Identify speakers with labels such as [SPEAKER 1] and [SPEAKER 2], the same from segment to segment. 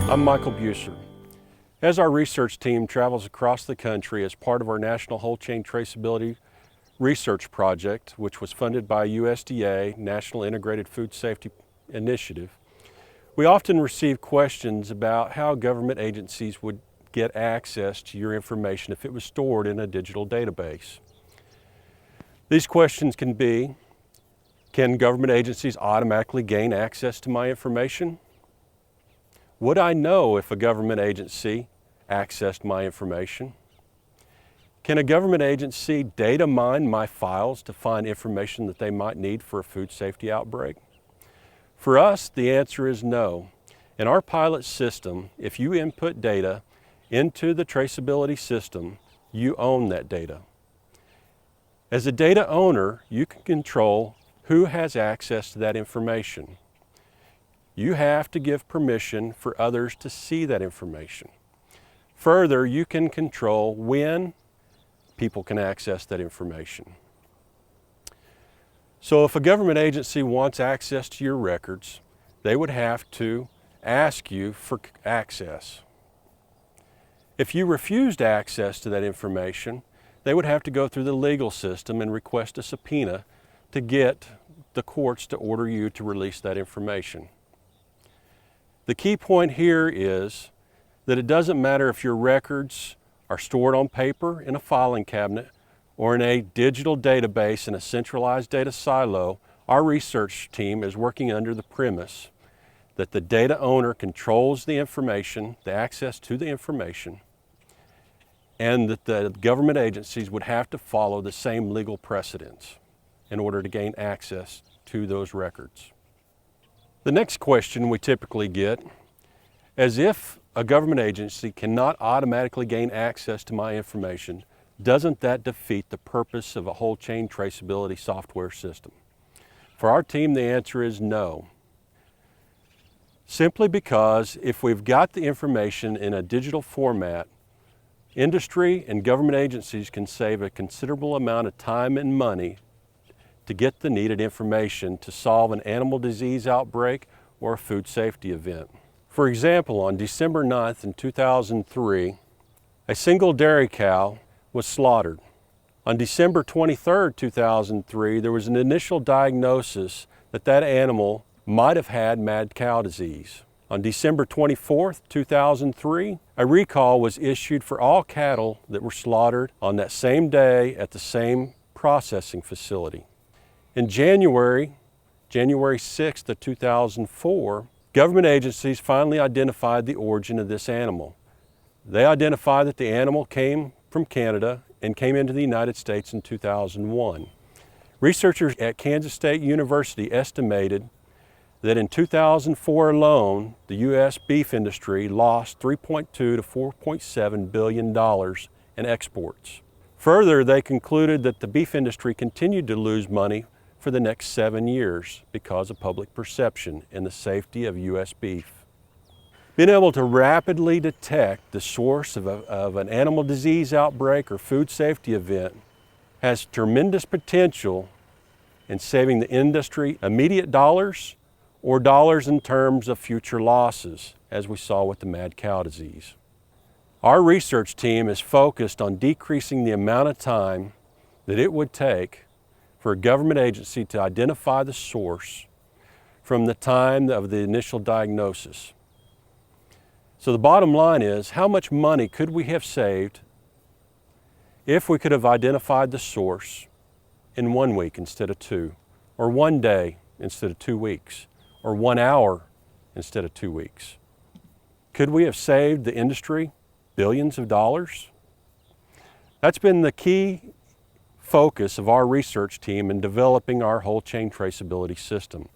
[SPEAKER 1] I'm Michael Buser. As our research team travels across the country as part of our National Whole Chain Traceability Research Project, which was funded by USDA, National Integrated Food Safety Initiative, we often receive questions about how government agencies would get access to your information if it was stored in a digital database. These questions can be, can government agencies automatically gain access to my information? Would I know if a government agency accessed my information? Can a government agency data mine my files to find information that they might need for a food safety outbreak? For us, the answer is no. In our pilot system, if you input data into the traceability system, you own that data. As a data owner, you can control who has access to that information. You have to give permission for others to see that information. Further, you can control when people can access that information. So if a government agency wants access to your records, they would have to ask you for access. If you refused access to that information, they would have to go through the legal system and request a subpoena to get the courts to order you to release that information. The key point here is that it doesn't matter if your records are stored on paper in a filing cabinet or in a digital database in a centralized data silo. Our research team is working under the premise that the data owner controls the information, the access to the information, and that the government agencies would have to follow the same legal precedents in order to gain access to those records. The next question we typically get is, if a government agency cannot automatically gain access to my information, doesn't that defeat the purpose of a whole chain traceability software system? For our team, the answer is no. Simply because if we've got the information in a digital format, industry and government agencies can save a considerable amount of time and money to get the needed information to solve an animal disease outbreak or a food safety event. For example, on December 9th in 2003, a single dairy cow was slaughtered. On December 23rd, 2003, there was an initial diagnosis that that animal might have had mad cow disease. On December 24th, 2003, a recall was issued for all cattle that were slaughtered on that same day at the same processing facility. In January 6th of 2004, government agencies finally identified the origin of this animal. They identified that the animal came from Canada and came into the United States in 2001. Researchers at Kansas State University estimated that in 2004 alone, the U.S. beef industry lost $3.2 to $4.7 billion in exports. Further, they concluded that the beef industry continued to lose money for the next 7 years because of public perception and the safety of U.S. beef. Being able to rapidly detect the source of an animal disease outbreak or food safety event has tremendous potential in saving the industry immediate dollars or dollars in terms of future losses, as we saw with the mad cow disease. Our research team is focused on decreasing the amount of time that it would take for a government agency to identify the source from the time of the initial diagnosis. So the bottom line is, how much money could we have saved if we could have identified the source in 1 week instead of 2, or 1 day instead of 2 weeks, or 1 hour instead of 2 weeks? Could we have saved the industry billions of dollars? That's been the key focus of our research team in developing our whole chain traceability system.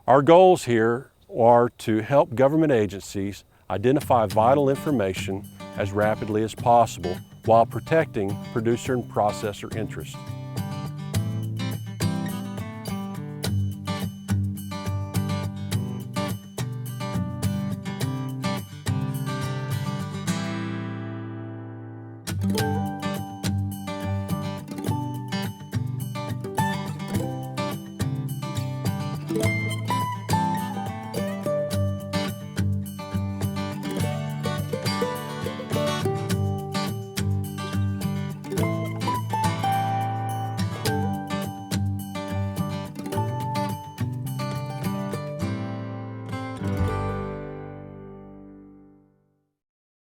[SPEAKER 1] Our goals here are to help government agencies identify vital information as rapidly as possible while protecting producer and processor interests.